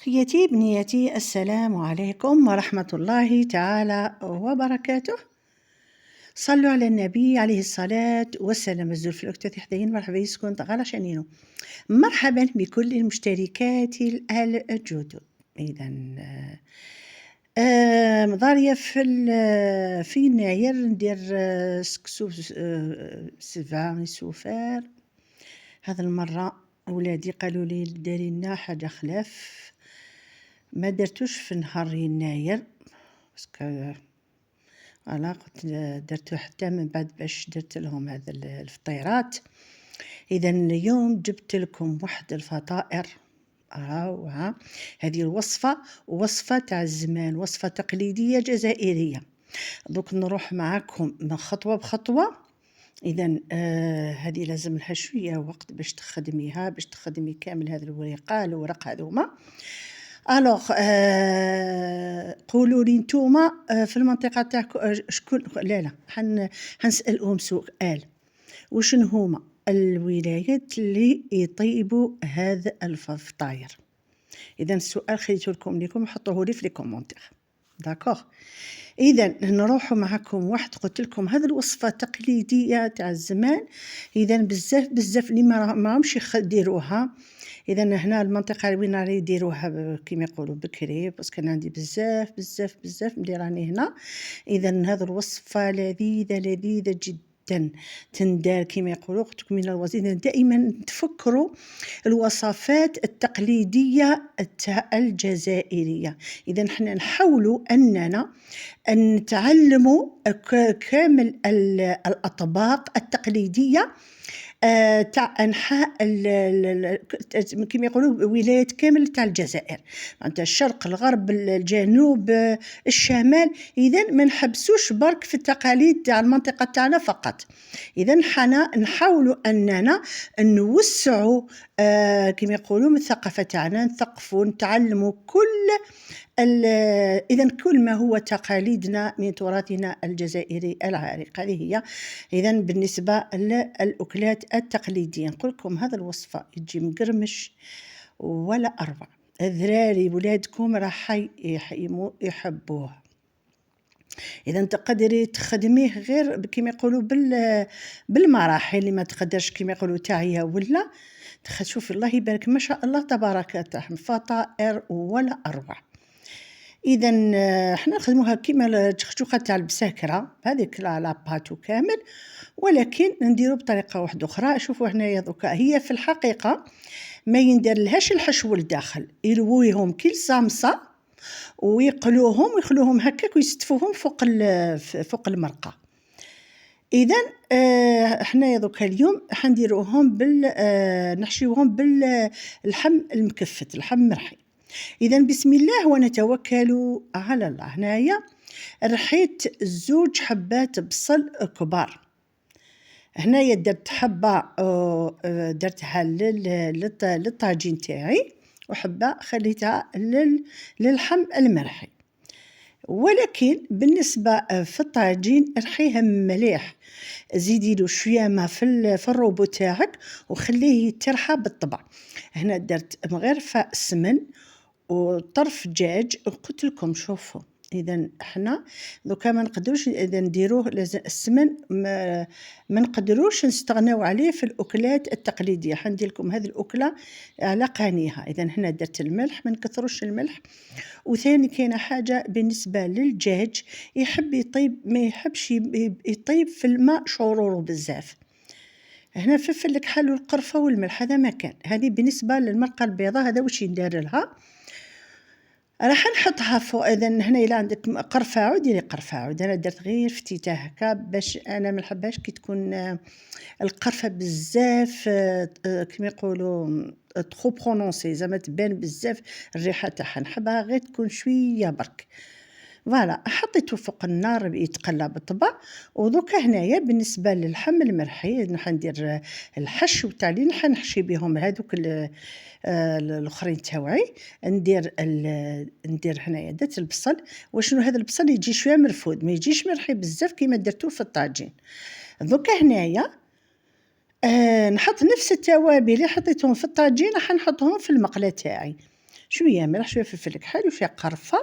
خيتي بنيتي، السلام عليكم ورحمة الله تعالى وبركاته. صلوا على النبي عليه الصلاة والسلام. الزلف الأكتاثي حدين مرحبا يسكن تغالى شانينو. مرحبا بكل المشتركات الجدد. إذا مضارية في يناير ندير سكسو سفا سوفار. هذا المرة أولادي قالوا لي داري لنا حاجة خلاف ما درتوش في نهار يناير، باسكو انا قلت درتو حتى من بعد باش درت لهم هذا الفطيرات. اذا اليوم جبت لكم واحد الفطائر روعه. هذه الوصفه وصفه تاع الزمان، وصفه تقليديه جزائريه. دوك نروح معاكم من خطوه بخطوه. اذا هذه لازم لها شويه وقت باش تخدميها، باش تخدمي كامل هذا الورق هذوما. الوغ قولوا لي نتوما في المنطقه تاعكم شكون لا حنسالهم سؤال. وشن هما الولايات اللي يطيبوا هذا الفطاير؟ اذا السؤال خليته لكم حطوه لي في لي كومونتير. داكوغ. اذا نروحوا معكم واحد قلت لكم هذه الوصفه التقليديه تاع الزمان. اذا بزاف اللي ما راهمش يديروها. اذا هنا المنطقه وين راه يديروها كيما يقولوا بكري، باسكو انا عندي بزاف اللي راني هنا. اذا هذه الوصفه لذيذه جدا تندار كيما يقولوا اختك من الوزير. دائما تفكروا الوصفات التقليديه الجزائريه. اذا احنا نحاولوا اننا ان نتعلموا كامل الاطباق التقليديه تاع انحاء كما يقولوا ولايات كامل تاع الجزائر، معناتها الشرق الغرب الجنوب الشمال. اذا ما نحبسوش برك في التقاليد تاع المنطقه تاعنا فقط. اذا حنا نحاولوا اننا نوسعوا كما يقولوا من الثقافه تاعنا، نثقفوا نتعلموا إذا كل ما هو تقاليدنا من تراثنا الجزائري العريق. هذه هي إذا بالنسبة للأكلات التقليدية. نقول لكم هذا الوصفة يجي مقرمش ولا أروع. الذراري ولادكم راح يحبوه. إذا تقدري تخدميه غير كما يقولوا بالمراحل، اللي ما تقدرش كما يقولوا تاعية ولا شوفي الله يبارك ما شاء الله تبارك تاعهم فطائر ولا أروع. اذا احنا نخدموها كيما التخشوخه تاع البساكره هذيك لا باتو كامل، ولكن نديرو بطريقه واحده اخرى. شوفوا هنايا دوكا هي في الحقيقه ما يندير لهاش الحشو لداخل، يلويهم كل صامصه ويقلوهم ويخلوهم هكاك ويستفوهم فوق المرقه. اذا حنايا دوكا اليوم حنديروهم نحشيوهم باللحم المكفت، اللحم مرحي. إذا بسم الله ونتوكل على الله. هنايا رحيت 2 حبات بصل كبار. هنايا درت حبة درتها للطاجين تاعي، وحبة خليتها للحم المرحي. ولكن بالنسبة في الطاجين رحيها مليح، زيدي له شويه ما في الروبو تاعك وخليه يترحى بالطبع. هنا درت مغرفه سمن وطرف دجاج. قلت لكم شوفوا اذا احنا دوكا ما نقدروش اذا نديروه لازم السمن ما نقدروش نستغناو عليه في الاكلات التقليديه. حندير لكم هذه الاكله على قانيها. اذا هنا درت الملح، ما نكثروش الملح. وثاني كاينه حاجه بالنسبه للدجاج، يحب يطيب ما يحبش يطيب في الماء شورورو بزاف. هنا فلفل الكحل والقرفه والملح هذا ما كان. هذه بالنسبه للمرقه البيضاء، هذا واش يندار لها راح نحطها فوق. اذا هنا الا عندك قرفه ديري قرفه. انا درت غير فتيته هكا باش انا ما نحبهاش كي تكون القرفه بزاف كما يقولوا ترو برونونسي، زعما تبان بزاف الريحه تاعها. نحبها غير تكون شويه برك. فوالا حطيته فوق النار يتقلى بالطبع. ودوكا هنايا بالنسبه للحم المرحي ندير الحشو تاع اللي نحشي بهم هذوك الاخرين تاوعي. ندير هنايا درت البصل. وشنو هذا البصل يجي شويه مرفود، ما يجيش مرحي بزاف كيما درتو في الطاجين. دوكا هنايا نحط نفس التوابل اللي حطيتهم في الطاجين راح نحطهم في المقله تاعي. شويه ملح، شويه فلفل كحل، وشويه قرفه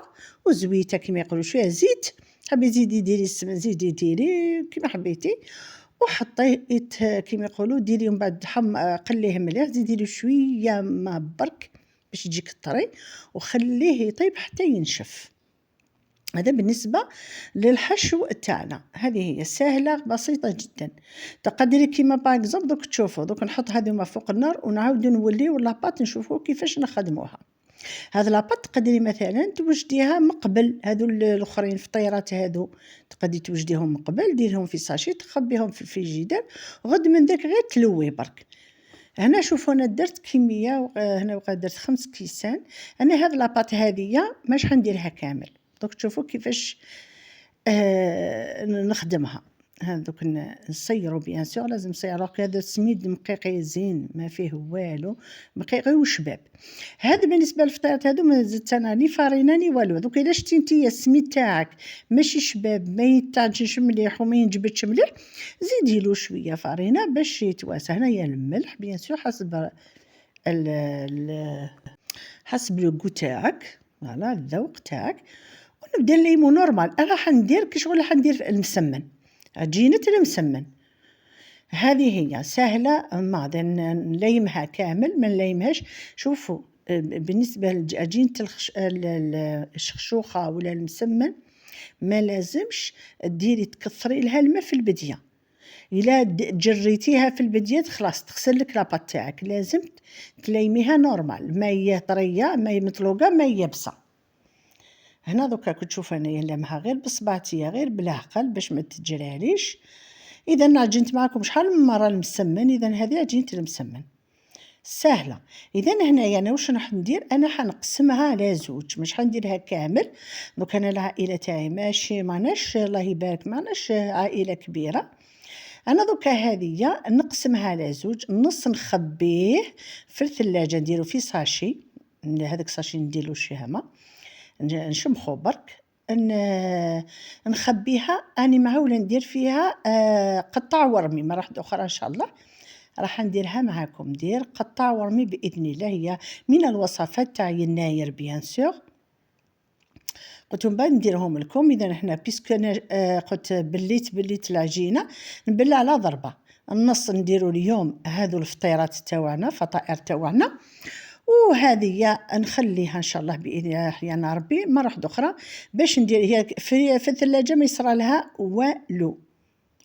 وزويته كما يقولوا، شويه زيت، حبي زيدي ديري السمن زيدي ديري كما حبيتي، وحطيه كما يقولوا ديريه من بعد قليه مليح، زيدي له شويه ما برك باش يجيك طري، وخليه يطيب حتى ينشف. هذا بالنسبة للحشو تاعنا، هذه هي سهلة بسيطة جدا. تقدري كيما باغ دوك تشوفوا دوك نحط هذوما فوق النار ونعاودو نوليو لاباط نشوفوا كيفاش نخدموها. هذا لاباط تقدري مثلا توجديها من قبل، هذو الاخرين الفطيرات هذو تقدري توجديهم من قبل، ديرهم في ساشي تخبيهم في الفريجيدير، غد من ذاك غير تلوي برك. هنا شوفوا انا درت كميه هنا درت 5 كيسان. انا هذه لاباط هذه ماش حنديرها كامل، دوك تشوفوا كيفاش نخدمها. هذوك نصيروا بيان سور لازم نصيروا، هذا السميد مقيقي زين ما فيه والو، مقيقي وشباب. هذا بالنسبه للفطيرات هذو ما زدت انا ني فارينه ني والو. دوك الا شتي نتيا السميد تاعك ماشي شباب، ما يتعجنش مليح وما ينجبدش مليح، زيدي له شويه فارينه باش يتواسى. هنايا الملح بيان سور حسب حسب لو غو تاعك، فوالا الذوق تاعك. ونبدا نليمو نورمال. انا حندير كي شغل حندير المسمن، عجينه المسمن هذه هي سهله، ما نليمها كامل ما نليمهاش. شوفوا بالنسبه لعجينه الشخشوخه ولا المسمن ما لازمش ديري تكثري لها الماء في البديه، الا جريتيها في البديه خلاص تغسل لك لاباط تاعك، لازم تليميها نورمال، ما هي طريه ما هي مطلوقه ما هي يابسه. هنا دوكا كنت تشوف انايا نلمها غير بصبعتي غير بالعقل باش ما تجراليش. اذا عجنت معكم شحال من مره المسمن، اذا هذه عجينه المسمن سهله. اذا هنايا انا واش راح ندير، انا حنقسمها على زوج، مش حنديرها كامل. دوك انا العائله تاعي ماشي معناش الله يبارك معناش عائله كبيره. انا دوكا هذه نقسمها على زوج، نص نخبيه في الثلاجه نديرو في ساشي، هذاك ساشي نديرو شهمه نشمخو برك، نخبيها. اني معوله ندير فيها قطع ورمي مرة اخرى ان شاء الله راح نديرها معاكم، ندير قطع ورمي باذن الله، هي من الوصفات تاع يناير بيان سور. قلت من بعد نديرهم لكم. اذا احنا بيسكو قلت بليت العجينه نبلع على ضربه، النص نديروا اليوم هذو الفطيرات تاعنا فطائر تاعنا، وهذه نخليها ان شاء الله باذن الله احيانا ربي مره اخرى باش ندير هي في الثلاجه ما يصرى لها والو،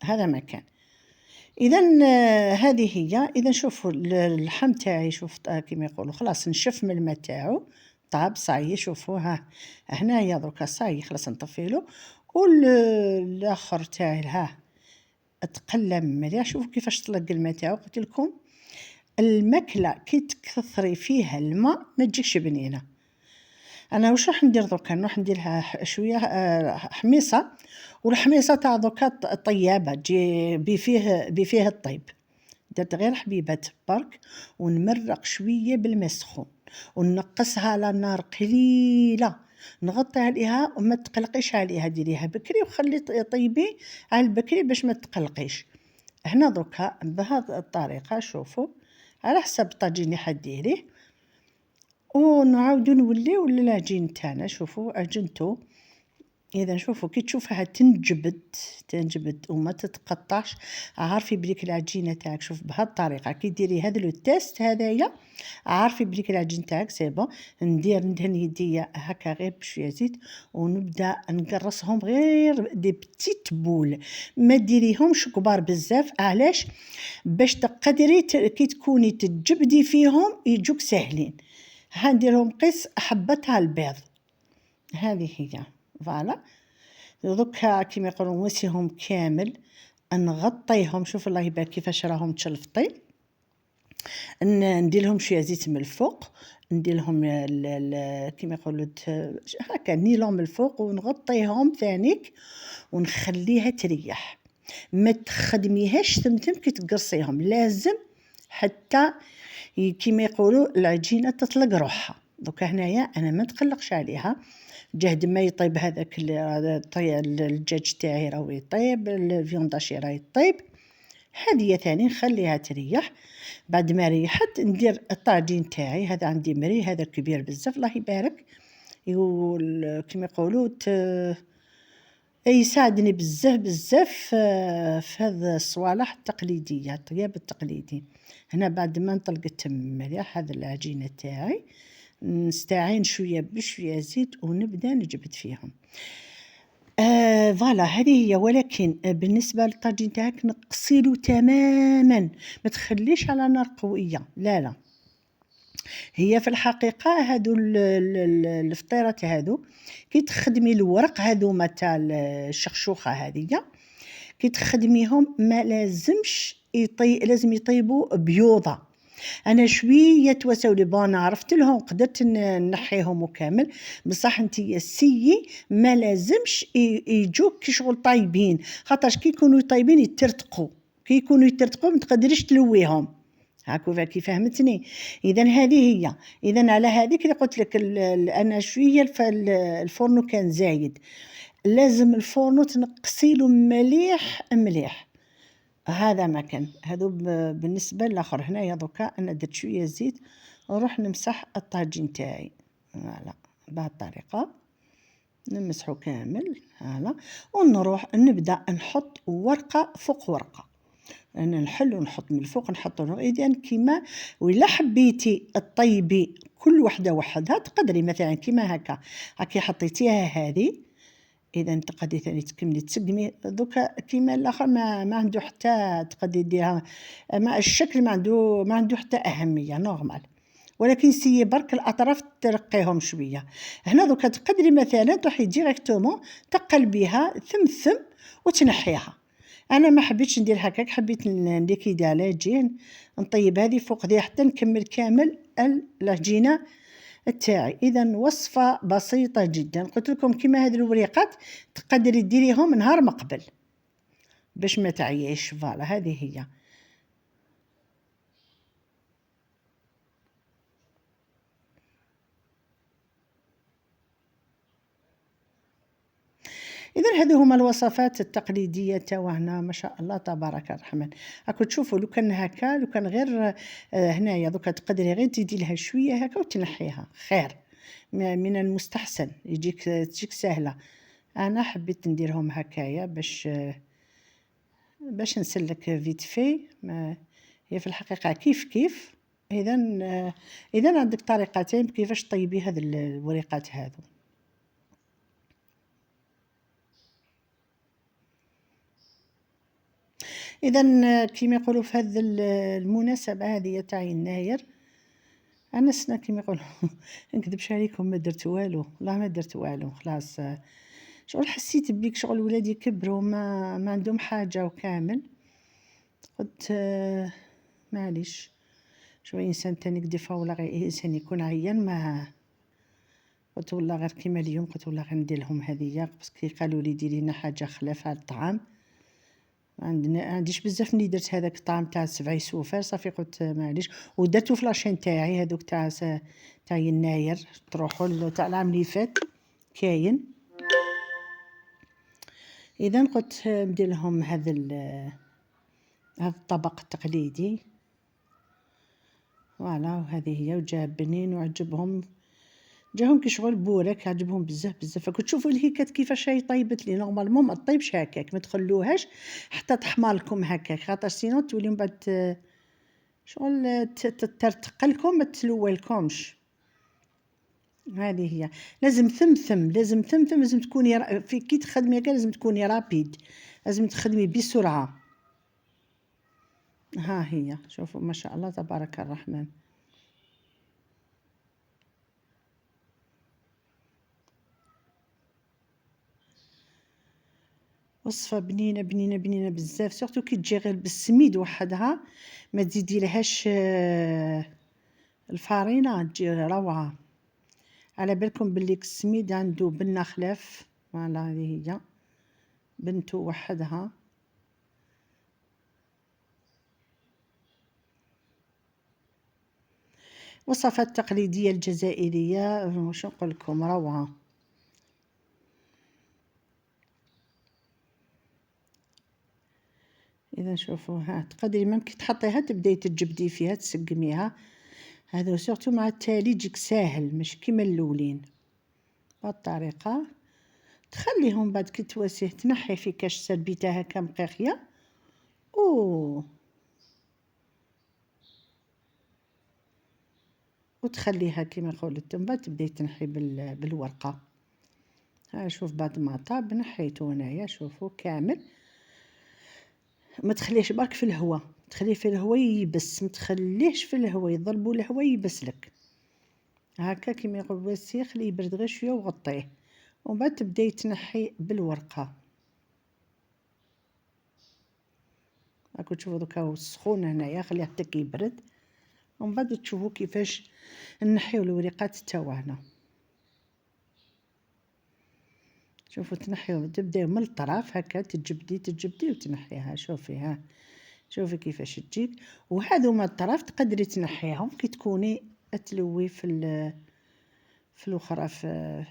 هذا ما كان. اذا هذه هي. اذا شوفوا اللحم تاعي شوف كيما يقولوا خلاص نشف من الماء تاعو طاب صاي. شوفوا ها هنايا دركا صاي خلاص نطفيلو، والاخر تاعي ها تقلم مليح. شوفوا كيفاش طلق الماء تاعو. قلت لكم الماكله كي تكثري فيها الماء ما تجيكش بنينه. انا واش راح ندير دركا، نروح نديرها شويه حميصه، والحميصه تاع دركا طيابه تجي بفيه الطيب. درت غير حبيبات برك ونمرق شويه بالماء سخون ونقصها على نار قليله، نغطي عليها وما تقلقيش عليها، ديريها بكري وخلي طيبي على البكري باش ما تقلقيش. هنا دركا بهذه الطريقه شوفوا على حسب الطاجين اللي حديريه، ونعاودو نوليو للعجين تاعنا. شوفوا عجنتو. اذا شوفوا كي تشوفها تنجبد وما تتقطعش، عارفي بليك العجينه تاعك. شوف بهذه الطريقه كي ديري هذا لو تيست هذايا، عارفي بليك العجين تاعك سي بون. ندهن يديا هكا غير بشويه زيت ونبدا نقرصهم غير دي بتيت بول، ما ديريهمش كبار بزاف. علاش؟ باش تقدري كي تكوني تجبدي فيهم يجوك ساهلين. هنديرهم قيس حبه تاع البيض، هذه هي فوالا. دوكا كيما يقولوا نوسيهم كامل نغطيهم. شوف الله يبارك كيفاش راهم تشلفطين. ندير لهم شويه زيت من الفوق، ندير لهم كيما يقولوا هكا نيلون من الفوق ونغطيهم ثانيك ونخليها تريح. ما تخدميهاش تمتم كي تقرصيهم، لازم حتى كيما يقولوا العجينه تطلق روحها. دوكا هنايا انا ما نتقلقش عليها، جهد ما يطيب هذاك الدجاج تاعي راهو يطيب، الفيونداشي راه يطيب. هذه ثاني نخليها تريح. بعد ما ريحت ندير الطاجين تاعي. هذا عندي مري، هذا كبير بزاف الله يبارك، يقول كما يقولوا يساعدني بزاف بزاف في هذا الصوالح التقليديه، الطياب التقليدي. هنا بعد ما نطلقت مليح هذا العجينه تاعي، نستعين شويه بشويه زيت ونبدا نجبد فيهم. فوالا هذه هي. ولكن بالنسبه للطاجين تاعك نقصيلو تماما، ما تخليش على نار قويه، لا لا. هي في الحقيقه هادو الفطيرات هادو كي تخدمي الورق هذوما تاع الشخشوخه هذيا، كي تخدميهم ما لازمش لازم يطيبوا بيوضه. انا شويه توساو لي بون عرفت لهم قدرت نحيهم وكامل، بصح انتي سيي ما لازمش يجوك كي شغل طايبين، خاطرش كي يكونوا طايبين يترتقوا، كي يكونوا يترتقوا ما تقدريش تلويهم. هاكو كي فهمتني. اذا هذه هي. اذا على هذيك اللي قلت لك انا شويه الفرن كان زايد، لازم الفرن تنقصيله مليح مليح. هذا ما كان هذو بالنسبه للاخر. هنايا دوكا انا درت شويه زيت ونروح نمسح الطاجين تاعي. فوالا بهذه الطريقه نمسحو كامل. هذا ونروح نبدا نحط ورقه فوق ورقه. انا نحل ونحط من الفوق نحط. اذا كيما ولا حبيتي طيبي كل وحده وحدها تقدري مثلا كيما هكا هاكي حطيتيها هذه. اذا تقدري ثاني تكملي تسقمي دوكا كيما الاخر ما عنده حتى تقدري ديرها ما الشكل ما عنده حتى اهميه نورمال. ولكن سي برك الاطراف ترقيهم شويه. هنا دوكا تقدري مثلا تروحي ديريكتومون تقلبيها ثم وتنحيها. انا ما حبيتش ندير هكاك، حبيت ليكيدي على جين نطيب هذه فوق دي حتى نكمل كامل العجينه تاعي. اذا وصفه بسيطه جدا. قلت لكم كيما هذه الوريقات تقدري ديريهم نهار ما قبل باش ما تعيش. فوالا هذه هي. اذا هذو هما الوصفات التقليديه تاعنا ما شاء الله تبارك الرحمن. راكم تشوفوا لو كان هكا، لو كان غير هنايا دوكا تقدري غير تزيدي لها شويه هكا وتنحيها خير من المستحسن، تجيك سهله. انا حبيت نديرهم هكايا باش نسلك فيت في. هي في الحقيقه كيف كيف. اذا عندك طريقتين كيفاش طيبي هذه الوريقات هذو. اذا كيما يقولوا في هذه المناسبه هذه تاع يناير انا سنا كيما يقولوا نكذبش عليكم ما درت والو، والله ما درت والو خلاص. شغل حسيت بيك شغل ولادي كبروا ما عندهم حاجه وكامل. قلت معليش شو انسان تاني ديفا ولا غير انسان يكون عيان ما. قلت والله غير كيما اليوم قلت والله غير ندير لهم هذيا باسكو قالوا لي ديري لنا حاجه خلاف هذا الطعام. عنديش بزاف ملي درت هذاك الطعام تاع السبعي سوفر صافي قلت معليش. ودرتو في لاشين تاعي هذوك تاع يناير تروحوا تاع العام اللي فات كاين. اذا قلت ندير لهم هذا الطبق التقليدي. فوالا وهذه هي. وجا بنين وعجبهم، جاهم كي شغل بورك عجبهم بزاف بزاف. كنت تشوفوا الهيكات كيفاش هي طيبت لي نورمالمون ما طيبش هكاك، ما تخلوهاش حتى تحمر لكم هكاك خاطر سينو تولي من بعد شغل ترتقلكم ما تلوالكمش. هذه هي. لازم ثمثم لازم تكوني في كي تخدمي هكا لازم تكوني رابيد، لازم تخدمي بسرعه. ها هي شوفوا ما شاء الله تبارك الرحمن. وصفه بنينه بنينه بنينه بزاف، سورتو كي تجي غير بالسميد وحدها ما تزيدي لهاش الفارينه تجي روعه. على بالكم باللي السميد عنده بنه خلاف. فوالا هذه هي بنته وحدها. وصفات التقليديه الجزائريه واش نقول لكم روعه. إذا شوفوا ها تقدري ممكن تحطيها تبداي تجبدي فيها تسقميها. هذا سورتو مع التالي يجيك ساهل مش كيما الأولين. بهذه الطريقة تخليهم بعد كي تواسيه تنحي في كاش سربيتها هكا مقيخية وتخليها كيما قولت. من بعد تبداي تنحي بالورقة. ها شوف بعد ما طاب نحيته هنايا شوفوا كامل. ما تخليش برك في الهواء، تخليه في الهواء يبس، ما تخليهش في الهواء يضربوا الهواء يبس لك هكا كيما يقول واسيه. خليه يبرد غير شويه وغطيه ومن بعد تبداي تنحي بالورقه. راكم تشوفوا دوكا هو السخون هنايا خليه حتى يبرد ومن بعد تشوفوا كيفاش نحيو الوريقات تاعنا. شوفوا تنحيو تبداو من الطرف هكا تجبدي وتنحيها. شوفي شوفي كيفاش تجيك. وهذو ما الطرف تقدري تنحيهم كي تكوني تلوي في الاخرى في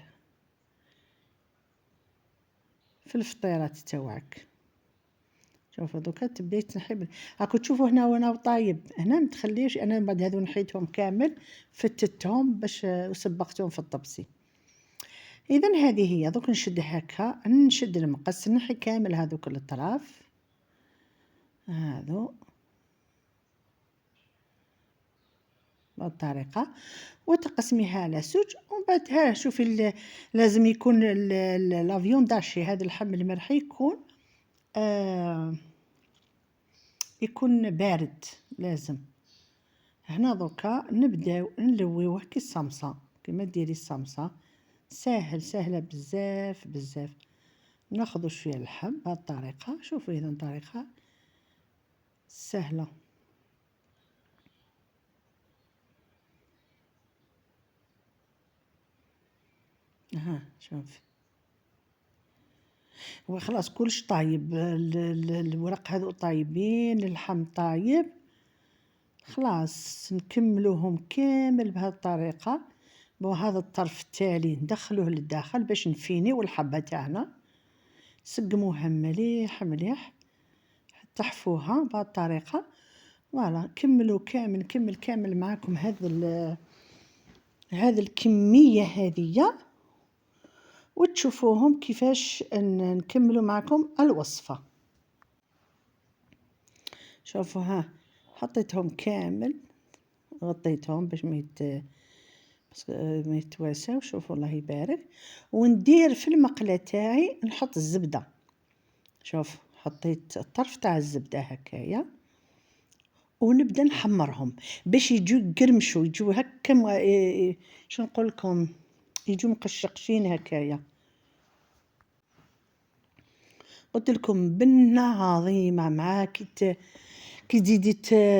الفطيرات تاعك. شوفوا دوكا تبداي تنحي راكم تشوفوا هنا وانا طايب هنا ما تخليش. انا بعد هذو نحيتهم كامل فتتهم باش وسبقتهم في الطبسي. اذا هذه هي. دوك نشد هكا نشد المقص نحي كامل هذوك الاطراف هذو بالطريقه وتقسميها على سوج. ومن بعد شوفي لازم يكون لافيون داشي هذا اللحم المرحي يكون بارد لازم. هنا دوكا نبداو نلويوه كي الصمصه كيما ديري الصمصه. سهله بزاف. ناخذ شويه اللحم بهذه الطريقه. شوفوا اذا طريقه سهله. شوفي هو خلاص كلش طايب. الورق هذو طايبين اللحم طايب خلاص. نكملوهم كامل بهذه الطريقه. وهذا الطرف التالي ندخلوه للداخل باش نفينيو الحبه تاعنا. سقموها مليح تحفوها بهذه الطريقه. فوالا كملوا كامل معكم هذه الكميه هذه وتشوفوهم كيفاش نكملوا معكم الوصفه. شوفوا حطيتهم كامل غطيتهم باش ما يتواساو. شوفوا الله يبارك. وندير في المقله تاعي نحط الزبده. شوف حطيت الطرف تاع الزبده هكايا ونبدا نحمرهم باش يجوا يقرمشوا يجوا هكا شنو نقول لكم يجوا مقشقشين هكايا. قلت لكم بنه عظيمه معاك كي تزيدي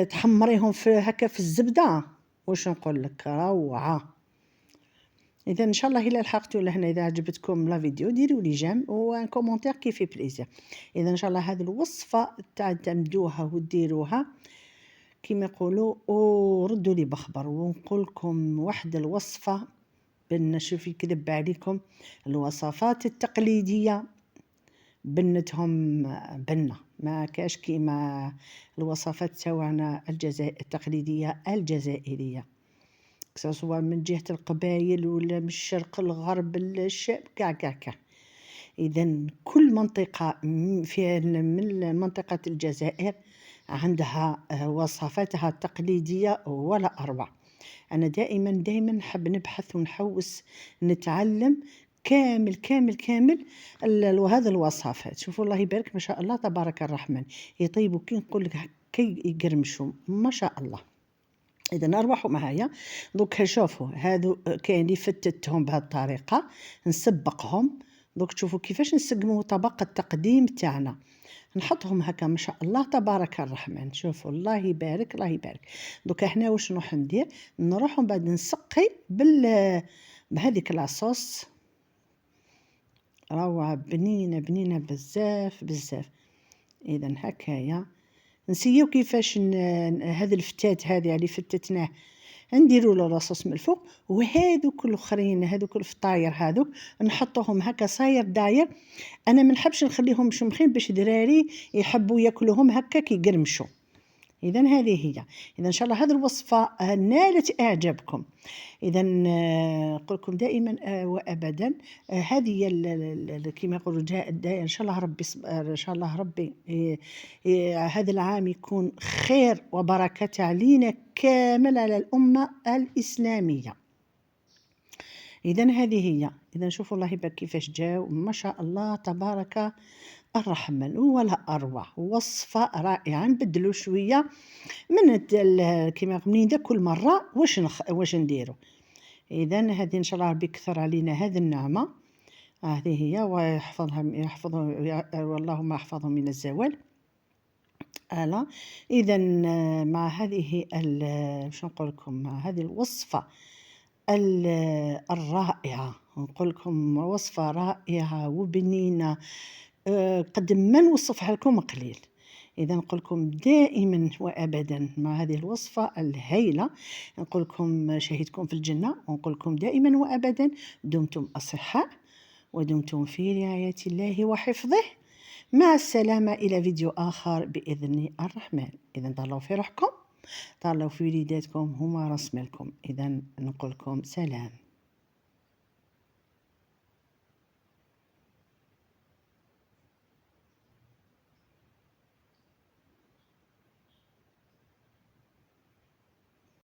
تحمريهم في هكا في الزبده. واش نقول لك روعه. اذا ان شاء الله الى لحقتوا لهنا. اذا عجبتكم لا فيديو ديروا لي جيم وان كومونتير كيفي بليزير. اذا ان شاء الله هذه الوصفه تعمدوها وديروها كيما يقولوا وردوا لي بخبر. ونقول لكم واحده الوصفه شوفي يكذب عليكم الوصفات التقليديه بنتهم بنه ما كاش كيما الوصفات تاعنا التقليديه الجزائريه سواء من جهه القبائل ولا من الشرق الغرب الشعب كاع. اذا كل منطقه من منطقه الجزائر عندها وصفاتها التقليديه ولا اروع. انا دائما نحب نبحث ونحوس نتعلم كامل هذا الوصفات. شوفوا الله يبارك ما شاء الله تبارك الرحمن. يطيبوا كي نقول لك كي يقرمشوا ما شاء الله. اذا ارواحوا معايا دوك. شوفوا هذو كاين اللي فتتهم بهذه الطريقه نسبقهم. دوك تشوفوا كيفاش نسقموا طبق التقديم تاعنا. نحطهم هكا ما شاء الله تبارك الرحمن. شوفوا الله يبارك. دوك هنا واش نروح ندير نروح من بعد نسقي بهذيك لاصوص روعه بنينه بزاف. اذا هكايا نسيو كيفاش هذا الفتات هذه اللي فتتناه نديروا له لاصوص من الفوق، وهذوك الاخرين هذوك الفطاير هذوك نحطوهم هكا صاير داير. انا ما نحبش نخليهم شمخين باش دراري يحبوا ياكلوهم هكا كيقرمشوا. اذا هذه هي. اذا ان شاء الله هذه الوصفه نالت اعجابكم. اذا نقول لكم دائما وابدا هذه هي كما يقولوا ان شاء الله ربي ان شاء الله ربي هذا العام يكون خير وبركه علينا كامل على الامه الاسلاميه. اذا هذه هي. اذا شوفوا الله يبارك كيفاش جاو ما شاء الله تبارك الرحمن ولا اروع. وصفه رائعه. نبدلوا شويه من كما منين كل مره واش نديروا. اذا هذه ان شاء الله ربي يكثر علينا هذه النعمه. هذه هي. واللهم يحفظهم من الزوال. اذا مع هذه شو نقول لكم، مع هذه الوصفه الرائعه، نقول لكم وصفه رائعه وبنينه قد ما نوصفها لكم قليل. إذا نقول لكم دائما وأبدا مع هذه الوصفة الهائلة نقول لكم شهيدكم في الجنة، ونقول لكم دائما وأبدا دمتم أصحاء ودمتم في رعاية الله وحفظه. مع السلامة إلى فيديو آخر بإذن الرحمن. إذا تهلاو في روحكم، تهلاو في وليداتكم، هما راس مالكم. إذا نقول لكم سلام.